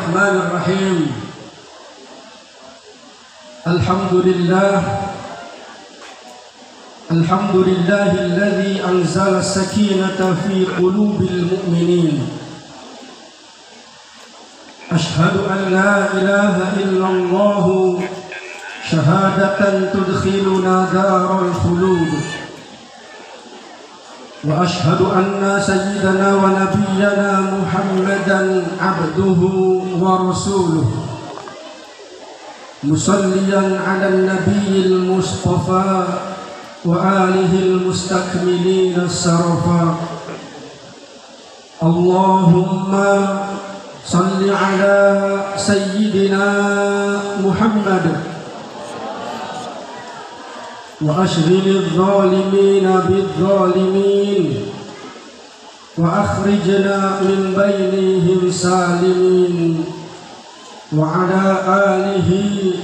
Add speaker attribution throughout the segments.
Speaker 1: Bismillahirrahmanirrahim. Alhamdulillahilladzi anzala as-sakinata fi qulubil mu'minin. Ashhadu an la ilaha illallah syahadatan tudkhiluna daral khulud. Wa ashhadu anna sayyidana wa nabiyyana Muhammadan abduhu wa rasuluhu. Musalliyan 'alan nabiyil mustafa wa alihil mustakmilin as-sarafa. Allahumma salli 'ala sayyidina Muhammad wa ashghilil zalimina bizzalimin wa akhrijna min bainihim salimin wa ala alihi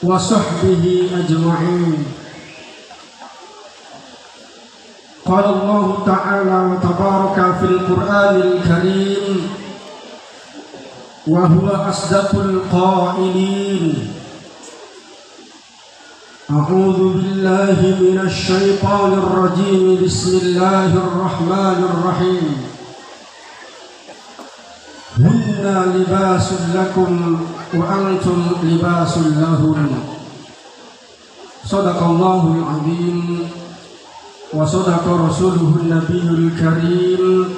Speaker 1: wa sahbihi ajma'in. Qala Allah ta'ala wa tabaraka fil Qur'anil Karim wa huwa asdaqul qailin. A'udzu billahi minasy syaithanir rajim. Bismillahirrahmanirrahim. Hunna libasul lakum wa antum libasul lahun. Shadaqallahul azim wa shadaqa rasuluhun nabiyul karim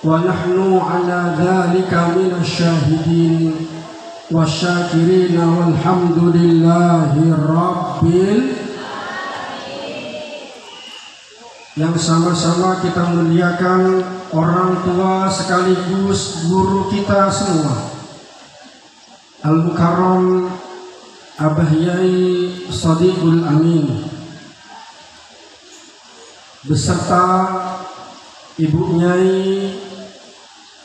Speaker 1: wa nahnu ala dzalika minasy syahidin wasyakirin walhamdulillahi rabbil. Yang sama-sama kita muliakan orang tua sekaligus guru kita semua, Al-Mukarram Abah Yai Shadiqul Amin beserta Ibu Nyai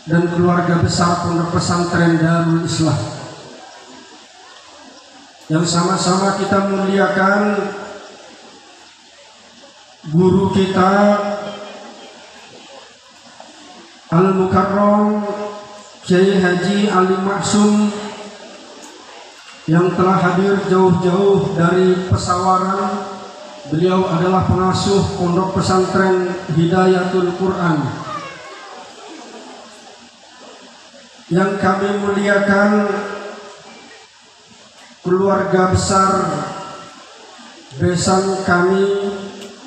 Speaker 1: dan keluarga besar Pondok Pesantren Darul Islah. Yang sama-sama kita muliakan guru kita Al-Mukarram Kiai Haji Ali Maksum yang telah hadir jauh-jauh dari Pesawaran. Beliau adalah pengasuh Pondok Pesantren Hidayatul Quran. Yang kami muliakan keluarga besar besan kami,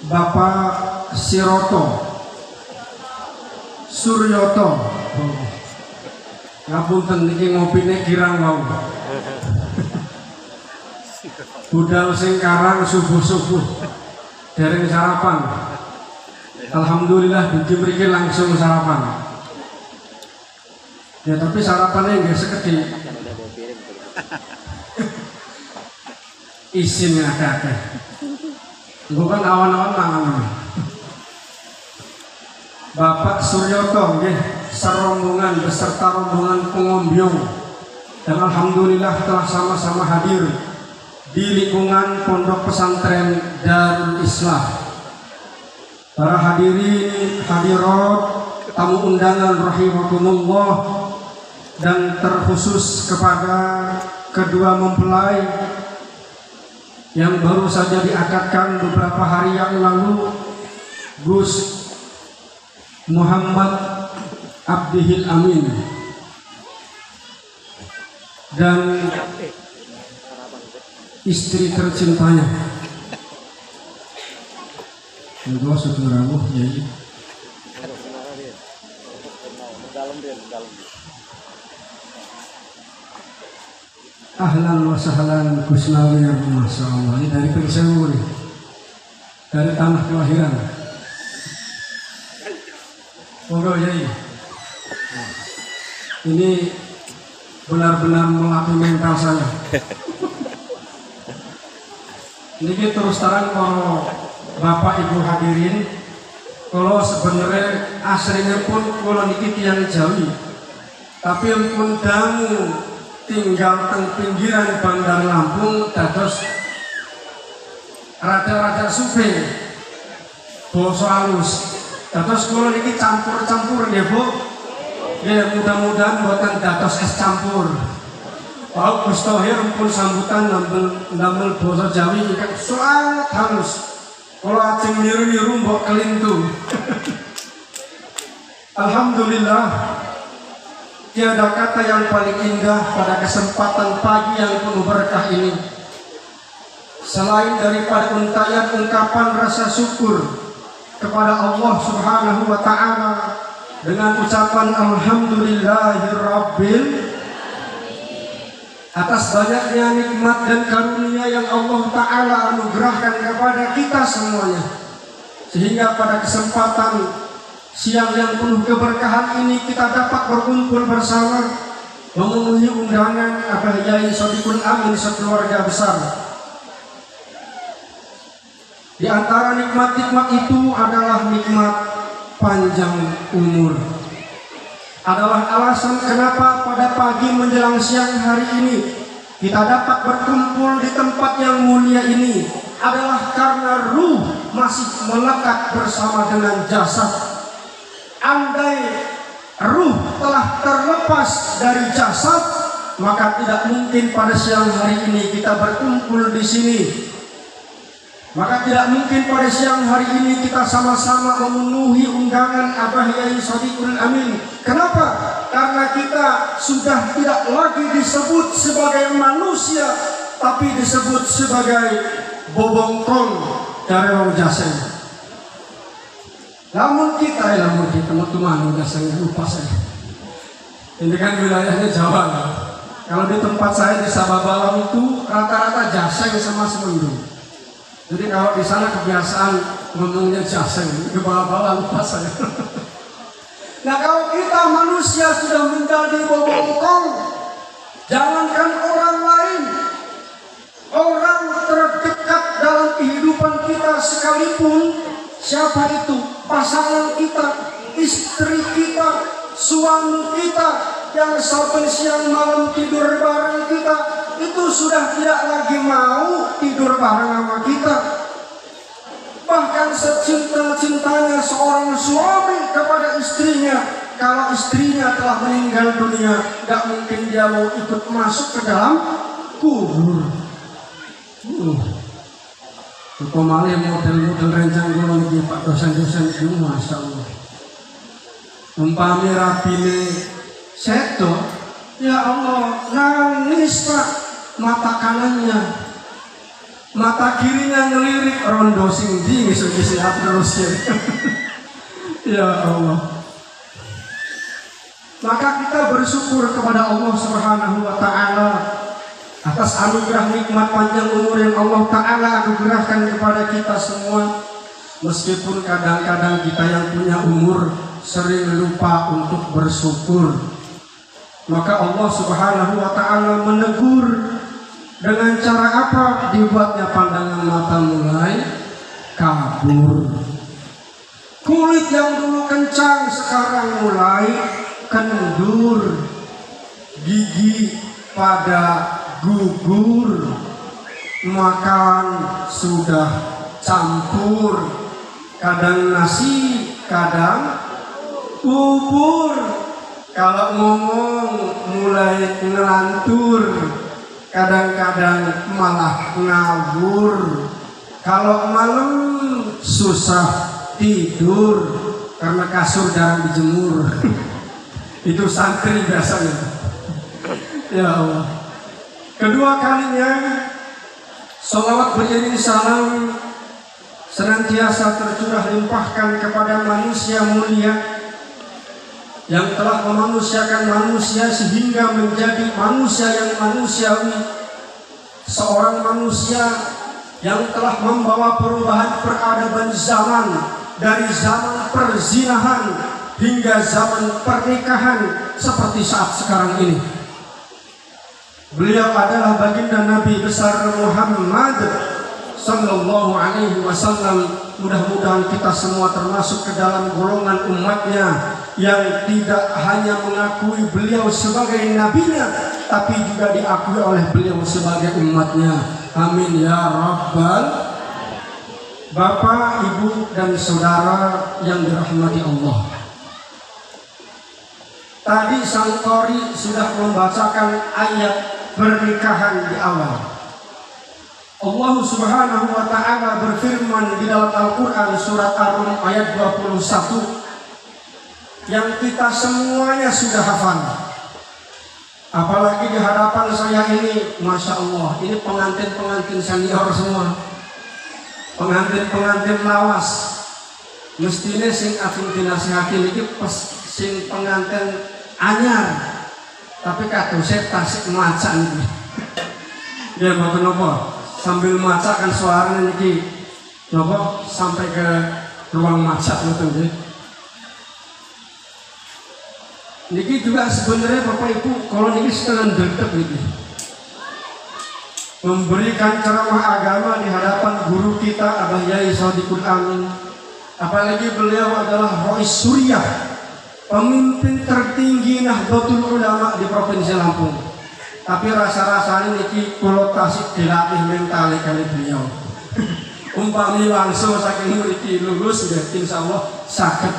Speaker 1: Bapak Siroto Suryoto. Ngapunten niki ngopine kirang wau. Budal sing karang subuh-subuh dereng sarapan. Alhamdulillah dugi mriki langsung sarapan. Ya tapi sarapannya nggak sekedip. Isin akeh-akeh. Bukan awan-awan mangan. Bapak Suryoto nggih serombongan beserta rombongan pengombyong dan alhamdulillah telah sama-sama hadir di lingkungan Pondok Pesantren Darul Islah. Para hadirin hadirat tamu undangan rahimakumullah, dan terkhusus kepada kedua mempelai yang baru saja diakadkan beberapa hari yang lalu, Gus Muhammad Abdihil Amin dan istri tercintanya. Kedua saudaramu Yai. Ahlan wa sahlan Gus Nawir, Masya Allah. Ini dari Pengsewu nih, dari tanah kelahiran. Monggo Yai. Ini benar-benar melatih mental saya. Ini terus terang kalau Bapak Ibu hadirin, kalau sebenarnya aslinya pun kalau niki tiyang Jawi, tapi pun dangu tinggal teng pinggiran Bandar Lampung dados rada-rada supe basa halus. Dados kula niki campur-campur nggih Bu. Ya mudah-mudahan buatan datos es campur. Pak Gus Thohir pun sambutan nambel basa Jawi kan sangat halus. Kalau aceng niru-niru mbok kelintu. Alhamdulillah, tiada kata yang paling indah pada kesempatan pagi yang penuh berkah ini, selain daripada untayan ungkapan rasa syukur kepada Allah Subhanahu wa Ta'ala dengan ucapan Alhamdulillahirabbil atas banyaknya nikmat dan karunia yang Allah Ta'ala anugerahkan kepada kita semuanya, sehingga pada kesempatan siang yang penuh keberkahan ini kita dapat berkumpul bersama memenuhi undangan Abah Yai Shodiqul Amin sekeluarga besar. Di antara nikmat-nikmat itu adalah nikmat panjang umur. Adalah alasan kenapa pada pagi menjelang siang hari ini kita dapat berkumpul di tempat yang mulia ini, adalah karena ruh masih melekat bersama dengan jasad. Andai ruh telah terlepas dari jasad, maka tidak mungkin pada siang hari ini kita berkumpul di sini. Maka tidak mungkin pada siang hari ini kita sama-sama memenuhi undangan Abah Yai Shodiqul Amin. Kenapa? Karena kita sudah tidak lagi disebut sebagai manusia, tapi disebut sebagai bobongkong dari orang Jaseng. Namun kita teman-teman udah saya lupa saya. Ini kan wilayahnya Jawa ya. Kalau di tempat saya di Sababalam itu rata-rata Jaseng sama Semendung. Jadi kalau di sana kebiasaan ngomongnya Jaseng, di Bala-bala lupa saya. Nah kalau kita manusia sudah menjadi bobongkong, jangankan orang lain, orang terdekat dalam kehidupan kita sekalipun, siapa itu? Pasangan kita, istri kita, suami kita yang saben siang malam tidur bareng kita, itu sudah tidak lagi mau tidur bareng sama kita. Bahkan secinta-cintanya seorang suami kepada istrinya, kalau istrinya telah meninggal dunia, gak mungkin dia mau ikut masuk ke dalam kubur. Kemali model-model rencang gulung di Pak dosen-dosen itu, Masya Allah. Umpami rapine seto, ya Allah, nangis Pak mata kanannya, mata kirinya ngelirik rondo sing di ngisi-ngisi terus ya. Ya Allah. Maka kita bersyukur kepada Allah Subhanahu wa Ta'ala atas anugerah nikmat panjang umur yang Allah Ta'ala anugerahkan kepada kita semua. Meskipun kadang-kadang kita yang punya umur sering lupa untuk bersyukur, maka Allah Subhanahu wa Ta'ala menegur dengan cara apa? Dibuatnya pandangan mata mulai kabur. Kulit yang dulu kencang sekarang mulai kendur. Gigi pada gugur, makan sudah campur, kadang nasi, kadang bubur. Kalau ngomong mulai ngelantur, kadang-kadang malah ngawur. Kalau malam susah tidur karena kasur jarang dijemur. Itu santri biasanya. Ya Allah. Kedua kalinya, sholawat beriring salam senantiasa tercurah limpahkan kepada manusia mulia yang telah memanusiakan manusia sehingga menjadi manusia yang manusiawi. Seorang manusia yang telah membawa perubahan peradaban zaman, dari zaman perzinahan hingga zaman pernikahan seperti saat sekarang ini. Beliau adalah baginda Nabi besar Muhammad sallallahu alaihi wasallam. Mudah-mudahan kita semua termasuk ke dalam golongan umatnya yang tidak hanya mengakui beliau sebagai nabinya, tapi juga diakui oleh beliau sebagai umatnya. Amin ya rabbal. Bapak, ibu dan saudara yang dirahmati Allah, Tadi sang qori sudah membacakan ayat pernikahan di awal. Allah Subhanahu wa ta'ala berfirman di dalam Al-Quran surat Ar-Rum ayat 21 yang kita semuanya sudah hafal. Apalagi di hadapan saya ini, Masya Allah, ini pengantin-pengantin senior semua, pengantin-pengantin lawas. Mestinya sing ating dinasihati ini sing pengantin anyar, tapi kata saya tasik maca ini. Ya betul nopo, sambil maca kan suaranya ini nopo sampai ke ruang maca betul ya. Niki juga sebenarnya Bapak Ibu, kalau niki setengah dedek niki memberikan ceramah agama di hadapan guru kita Abah Yai Shadiqul Amin. Apalagi beliau adalah Rois Suriah, pemimpin tertinggi Nahdlatul Ulama di Provinsi Lampung. Tapi rasa-rasanya niki kalau tasik dilatih mental kali beliau. Umpami langsung saking niki lulus ya insya Allah sakit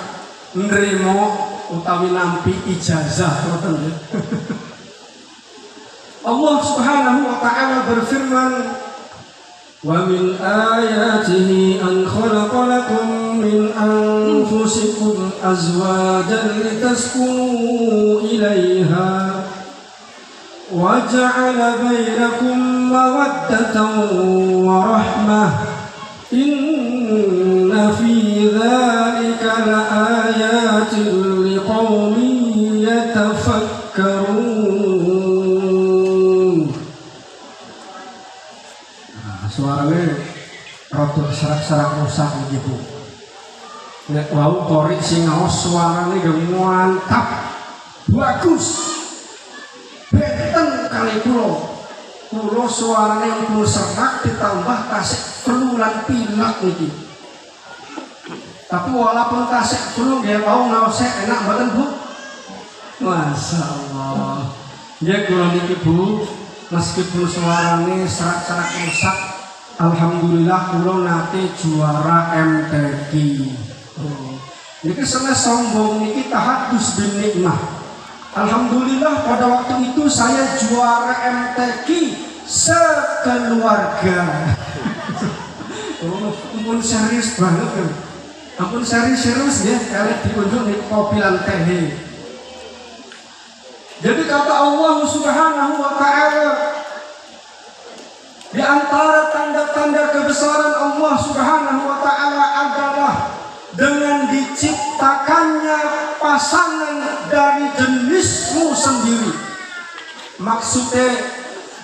Speaker 1: nerimo utawi nampi ijazah. Allah Subhanahu wa ta'ala berfirman, wa min ayatihi an khalaqa lakum min anfusikum azwajan litaskunu ilaiha wa ja'ala bainakum mawaddatan wa rahmah inna fi dzalika laayatin liqaumin yatafakkarun. Suaranya rotok serak-serak rusak gitu. Nek wau korek sing ngaos suarane mantap, bagus. Benten kali kulo suarane yang kulo serak ditambah tasik flu lan pilek niki. Tapi walaupun tasik flu dia mau ngaosnya enak banget Bu. Masya Allah. Ya kulo niki Bu, meskipun suarane serak-serak rusak, alhamdulillah kulo nate juara MTQ. Niki seneng sombong niki tahadus bin nikmah. Alhamdulillah pada waktu itu saya juara MTQ sekeluarga. Ampun serius banget kan. Ampun serius ya kalian diunjuk di kopi lan teh. Jadi kata Allah Subhanahu wa ta'ala, di antara tanda-tanda kebesaran Allah Subhanahu wa ta'ala adalah dengan diciptakannya pasangan dari jenismu sendiri. Maksudnya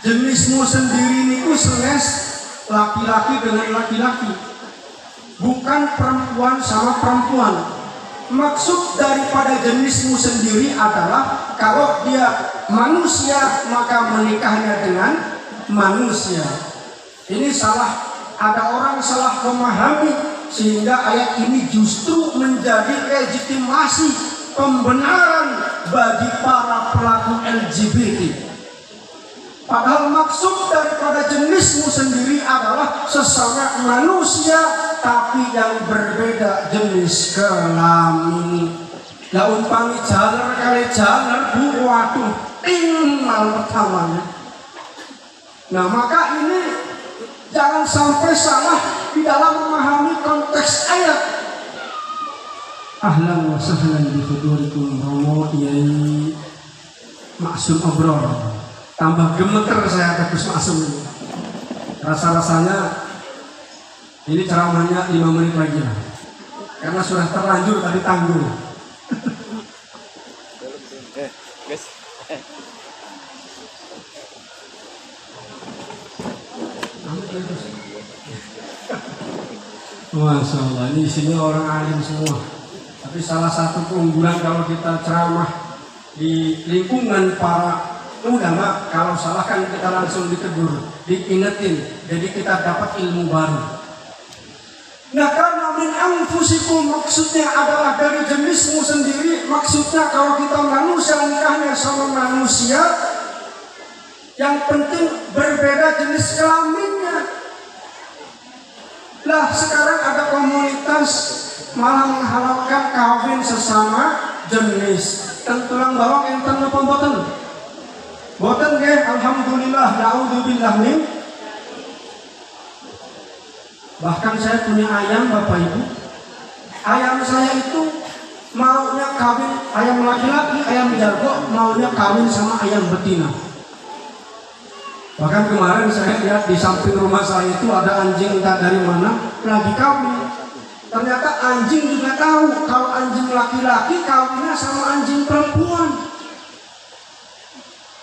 Speaker 1: jenismu sendiri itu seles laki-laki dengan laki-laki, bukan perempuan sama perempuan. Maksud daripada jenismu sendiri adalah kalau dia manusia maka menikahnya dengan manusia. Ini salah, ada orang salah memahami sehingga ayat ini justru menjadi legitimasi pembenaran bagi para pelaku LGBT. Padahal maksud daripada jenismu sendiri adalah sesama manusia tapi yang berbeda jenis kelamin. Lah umpami jaler kali jaler Bu, waduh tinggal pertamanya. Nah maka ini jangan sampai salah di dalam memahami konteks ayat. Ahlan wa sahlan bi hudurikum Romo Yai Maksum Obrol. Tambah gemeter saya ke Gus Maksum ini. Rasa-rasanya ini ceramahnya 5 menit lagi lah. Karena sudah terlanjur tadi tangguh.
Speaker 2: Guys.
Speaker 1: Masya Allah, ini isinya orang alim semua. Tapi salah satu keunggulan kalau kita ceramah di lingkungan para ulama, kalau salah kan kita langsung ditegur, diingetin, jadi kita dapat ilmu baru. Nah karena min anfusikum maksudnya adalah dari jenismu sendiri. Maksudnya kalau kita manusia nikahnya sama manusia, yang penting berbeda jenis kelaminnya. Lah sekarang ada komunitas malah menghalalkan kawin sesama jenis. dan tulang bawang enten napa mboten? Mboten nggih, alhamdulillah, naudzubillah min. Bahkan saya punya ayam Bapak Ibu. Ayam saya itu maunya kawin, ayam laki-laki, ayam jago maunya kawin sama ayam betina. Bahkan kemarin saya lihat di samping rumah saya itu ada anjing entah dari mana lagi kawin. Ternyata anjing juga tahu kalau anjing laki-laki kawinnya sama anjing perempuan.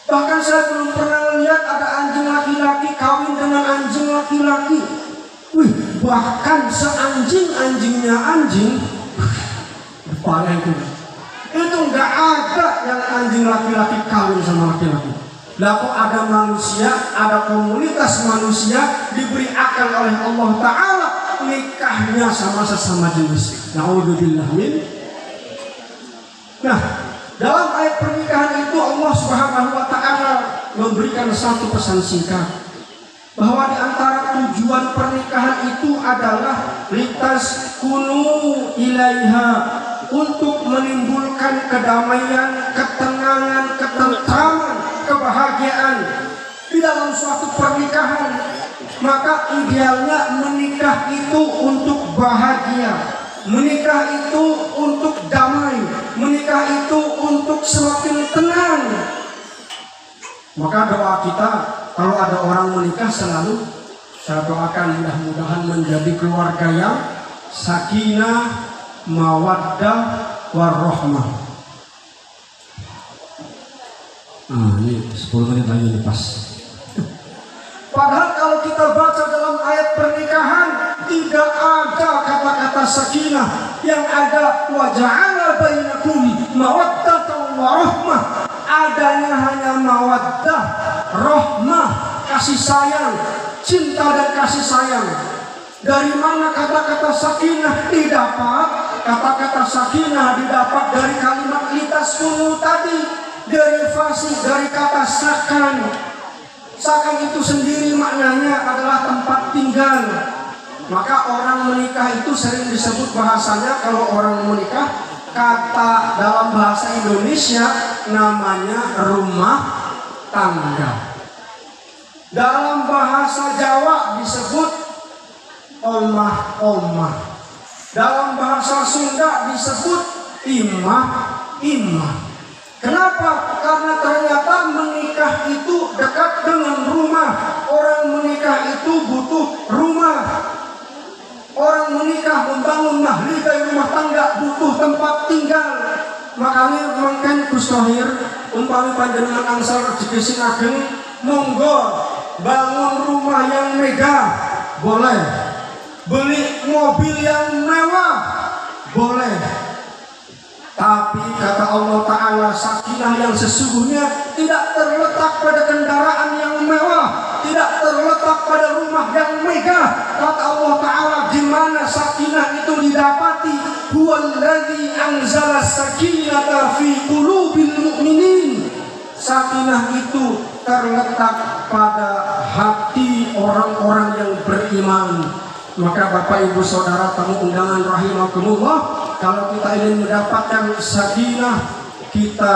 Speaker 1: Bahkan saya belum pernah lihat ada anjing laki-laki kawin dengan anjing laki-laki. Wih, bahkan seanjing-anjingnya anjing, parah itu nggak ada yang anjing laki-laki kawin sama laki-laki. Lah kok ada manusia, ada komunitas manusia diberi akal oleh Allah Ta'ala nikahnya sama sesama jenis. Naudzubillah min. Nah, dalam ayat pernikahan itu Allah Subhanahu wa Ta'ala memberikan satu pesan singkat bahwa di antara tujuan pernikahan itu adalah litas kunu ilaiha, untuk menimbulkan kedamaian, ketenangan, ketentraman, kebahagiaan di dalam suatu pernikahan. Maka idealnya menikah itu untuk bahagia, menikah itu untuk damai, menikah itu untuk semakin tenang. Maka doa kita kalau ada orang menikah selalu saya doakan mudah-mudahan menjadi keluarga yang sakinah, mawaddah, warahmah. Ini 10 menit lagi nih pas. Padahal kalau kita baca dalam ayat pernikahan tidak ada kata-kata sakinah, yang ada wa ja'ala bainakum mawaddatan wa rahmah. Adanya hanya mawaddah, rahmah, kasih sayang, cinta dan kasih sayang. Dari mana kata-kata sakinah didapat? Kata-kata sakinah didapat dari kalimat litas kunu tadi, derivasi dari kata sakan. Sakan itu sendiri maknanya adalah tempat tinggal. Maka orang menikah itu sering disebut bahasanya, kalau orang menikah, kata dalam bahasa Indonesia namanya rumah tangga. Dalam bahasa Jawa disebut omah-omah. Dalam bahasa Sunda disebut imah-imah. Kenapa? Karena ternyata menikah itu dekat dengan rumah. Orang menikah itu butuh rumah. Orang menikah membangun mahligai rumah tangga butuh tempat tinggal. Makanya mungkin Gustohir umpami panjenengan angsal rezeki sing ageng, monggo bangun rumah yang megah, boleh. Beli mobil yang mewah, boleh. Tapi kata Allah Ta'ala, sakinah yang sesungguhnya tidak terletak pada kendaraan yang mewah, tidak terletak pada rumah yang megah. Kata Allah Ta'ala, di mana sakinah itu didapati? Huwallazi anzala sakinata fi qulubil mu'minin. Sakinah itu terletak pada hati orang-orang yang beriman. Maka Bapak Ibu Saudara tamu undangan rahimakumullah, kalau kita ingin mendapatkan sakinah, kita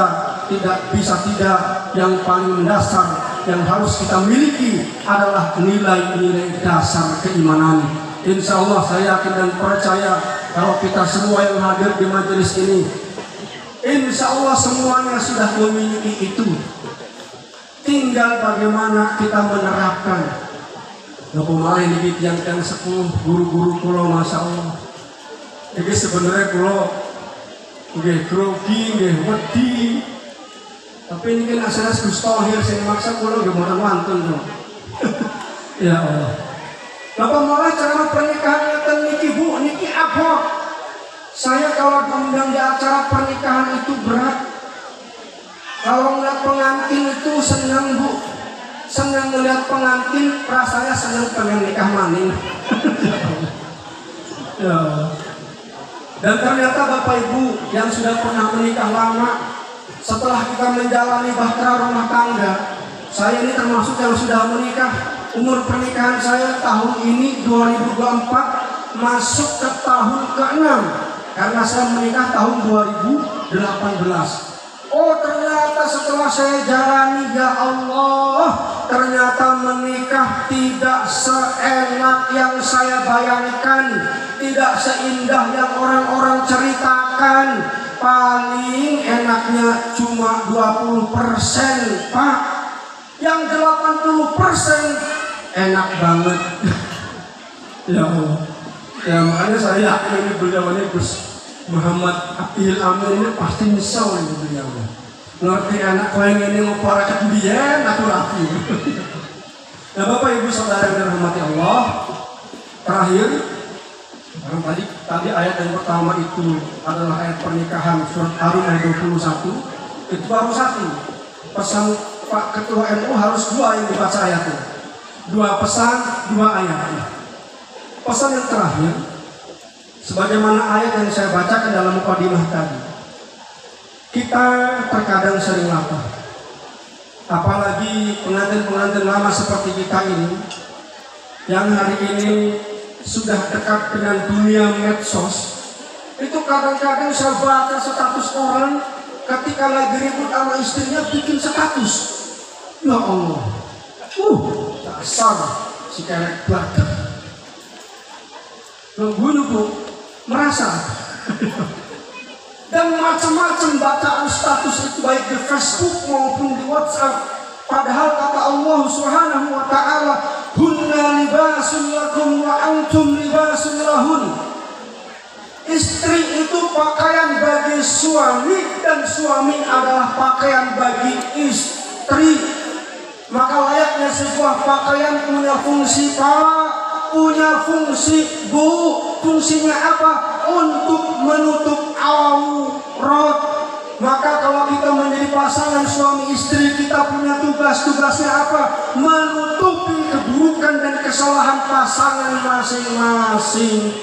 Speaker 1: tidak bisa tidak, yang paling mendasar yang harus kita miliki adalah nilai-nilai dasar keimanan. Insya Allah saya yakin dan percaya kalau kita semua yang hadir di majelis ini, insya Allah semuanya sudah memiliki itu. Tinggal bagaimana kita menerapkan. Napa malah ini yang sepuh guru-guru kula Masya Allah. Iki sebenarnya kula nggih grogi, nggih wedi. Tapi ini kan asal Gustohir sing maksa kula nggih mboten wantun to. Ya Allah. Napa malah cara pernikahan ngeten niki Bu, niki apa? Saya kalau diundang di acara pernikahan itu berat. Kalau ngeliat pengantin itu senang Bu. Senang melihat pengantin, rasanya senang pengen nikah maning. Ya. Dan ternyata Bapak Ibu yang sudah pernah menikah lama, setelah kita menjalani bahtera rumah tangga, saya ini termasuk yang sudah menikah. Umur pernikahan saya tahun ini 2024 masuk ke tahun ke-6, karena saya menikah tahun 2018. Oh ternyata setelah saya jalani ya Allah, ternyata menikah tidak seenak yang saya bayangkan, tidak seindah yang orang-orang ceritakan. Paling enaknya cuma 20%, Pak. Yang 80% enak banget. Ya Allah. Ya makanya saya yakin ini beliau ini Gus Muhammad Abdil Amin ini pasti nyesel ini beliau. Ngerti anak kau yang ini mau para kemudian aku rapi. Nah Bapak Ibu Saudara yang dirahmati Allah, terakhir tadi ayat yang pertama itu adalah ayat pernikahan surat Ar-Rum ayat 21. Itu baru satu. Pesan Pak Ketua NU harus dua yang dibaca ayatnya. Dua pesan, dua ayat. Pesan yang terakhir, sebagaimana ayat yang saya bacakan dalam mukadimah tadi, kita terkadang sering lapar. Apalagi pengantin-pengantin lama seperti kita ini, yang hari ini sudah dekat dengan dunia medsos. Itu kadang-kadang saya baca status orang ketika lagi ribut sama istrinya bikin status. Ya Allah, dasar si kelek belakang. Nunggu merasa dan macam-macam bacaan status itu baik di Facebook maupun di WhatsApp. Padahal kata Allah Subhanahu wa taala, "Hunna libasun lakum wa antum libasun lahun." Istri itu pakaian bagi suami dan suami adalah pakaian bagi istri. Maka layaknya sebuah pakaian punya fungsi Pak, punya fungsi Bu. Fungsinya apa? Untuk menutup aurat. Maka kalau kita menjadi pasangan suami istri, kita punya tugasnya apa? Menutupi keburukan dan kesalahan pasangan masing-masing.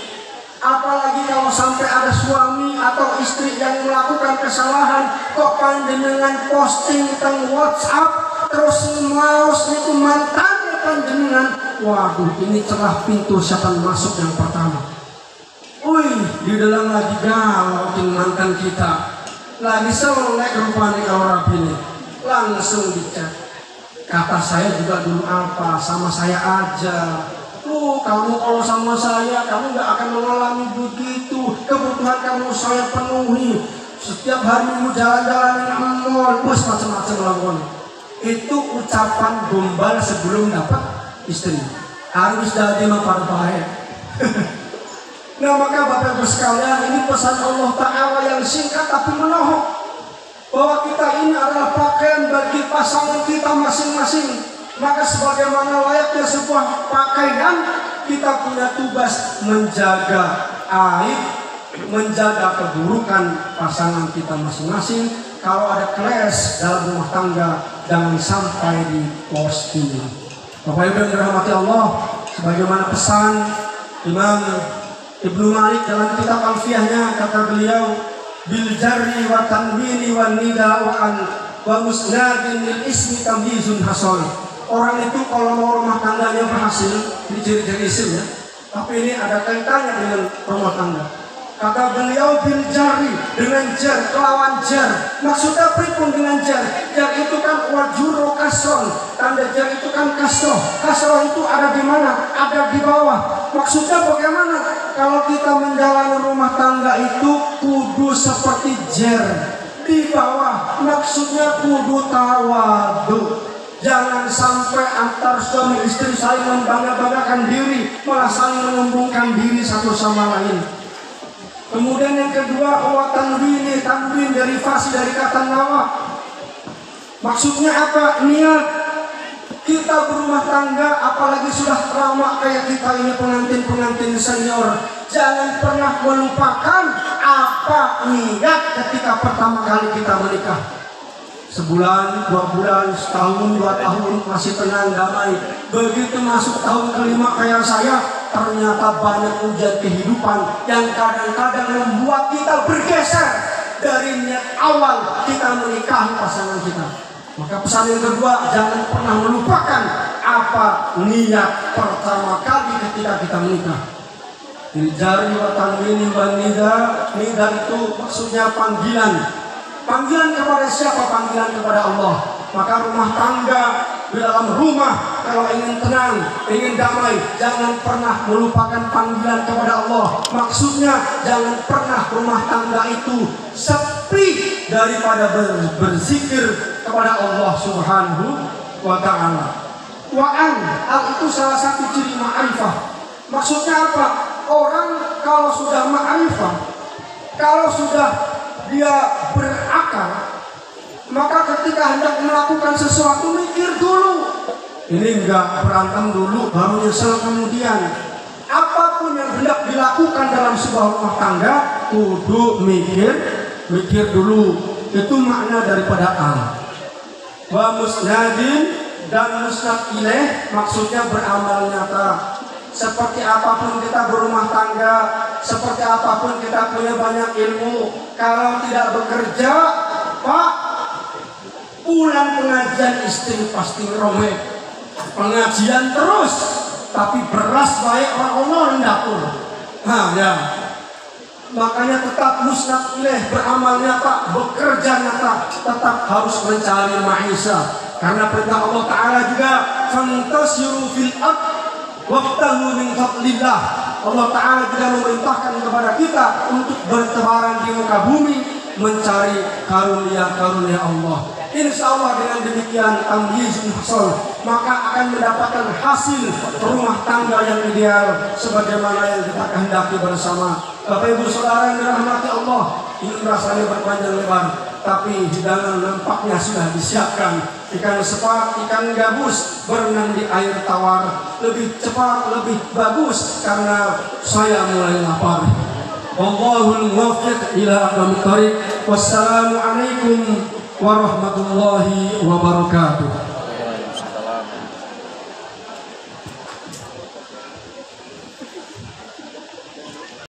Speaker 1: Apalagi kalau sampai ada suami atau istri yang melakukan kesalahan, kok panjenengan posting tentang WhatsApp terus maus itu mantannya panjenengan. Waduh, ini celah pintu setan masuk yang pertama. Wih, di dalam lagi galau mantan kita. Lagi selek rupanya kalau rapinya. Langsung dicat. Kata saya juga dulu apa, sama saya aja. Kamu kalau sama saya, kamu gak akan mengalami begitu. Kebutuhan kamu saya penuhi. Setiap hari mau jalan-jalan dengan mall, bos macam-macam lakukan. Itu ucapan gombal sebelum dapat istri. Harus jadi mah pada bahaya. Nah maka Bapak Ibu sekalian, ini pesan Allah Ta'ala yang singkat tapi menohok, bahwa kita ini adalah pakaian bagi pasangan kita masing-masing. Maka sebagaimana layaknya sebuah pakaian, kita punya tugas menjaga aib, menjaga keburukan pasangan kita masing-masing. Kalau ada clash dalam rumah tangga, jangan sampai diposting. Bapak Ibu yang dirahmati Allah, sebagaimana pesan Imam Ibnu Malik dalam kitab Alfiyahnya, kata beliau, bil jarri wa tanwini wa nida wa musnadin lil ismi tamyizun hasan. Orang itu kalau mau rumah tangganya berhasil, ini ciri-ciri isim ya, tapi ini ada kaitannya dengan rumah tangga. Kata beliau bil jarri, dengan jar, kelawan jar. Maksudnya pripun dengan jar? Jar itu kan wajuro kasron, tanda jar itu kan kasroh. Kasroh itu ada di mana? Ada di bawah. Maksudnya bagaimana? Kalau kita menjalani rumah tangga itu kudu seperti jar di bawah. Maksudnya kudu tawadu. Jangan sampai antar suami istri saling membangga-banggakan diri, malah saling menyombongkan diri satu sama lain. Kemudian yang kedua, tanwin derivasi dari kata nawa. Maksudnya apa? Niat. Kita berumah tangga, apalagi sudah lama kayak kita ini pengantin-pengantin senior, jangan pernah melupakan apa niat ketika pertama kali kita menikah. Sebulan, 2 bulan, setahun, 2 tahun masih tenang, damai. Begitu masuk tahun kelima kayak saya, ternyata banyak ujian kehidupan yang kadang-kadang membuat kita bergeser dari niat awal kita menikahi pasangan kita. Maka pesan yang kedua, jangan pernah melupakan apa niat pertama kali ketika kita menikah. Jari wa tanwini wa nida. Nida itu maksudnya panggilan. Panggilan kepada siapa? Panggilan kepada Allah. Maka rumah tangga, di dalam rumah kalau ingin tenang, ingin damai, jangan pernah melupakan panggilan kepada Allah. Maksudnya jangan pernah rumah tangga itu sepi daripada berzikir kepada Allah Subhanahu wa ta'ala. Wa'an, itu salah satu ciri ma'rifah. Maksudnya apa? Orang kalau sudah ma'rifah, kalau sudah dia berakal, maka ketika hendak melakukan sesuatu mikir dulu. Ini enggak berantem dulu baru nyesel kemudian. Apapun yang hendak dilakukan dalam sebuah rumah tangga kudu mikir dulu. Itu makna daripada al. Wa musnadin dan musnad ilaih maksudnya beramal nyata. Seperti apapun kita berumah tangga, seperti apapun kita punya banyak ilmu, kalau tidak bekerja, Pak, pulang pengajian istri pasti ngeromek. Pengajian terus, tapi beras baik orang-orang dapur. Nah ya, makanya tetap musnad ilaih, beramal nyata, bekerja nyata, tetap harus mencari ma'isha. Karena perintah Allah Ta'ala juga fantasiru fil ard wabtaghu min fadlillah. Allah Ta'ala juga memerintahkan kepada kita untuk bertebaran di muka bumi, mencari karunia-karunia Allah. Insya Allah dengan demikian tamyizun hasal, maka akan mendapatkan hasil rumah tangga yang ideal sebagaimana yang kita kehendaki bersama. Bapak Ibu Saudara yang dirahmati Allah, ini rasanya berpanjang lebar, tapi hidangan nampaknya sudah disiapkan. Ikan sepat, ikan gabus berenang di air tawar, lebih cepat, lebih bagus karena saya mulai lapar. Wallahul muwaffiq ila aqwamit thoriq. Wassalamualaikum warahmatullahi wabarakatuh.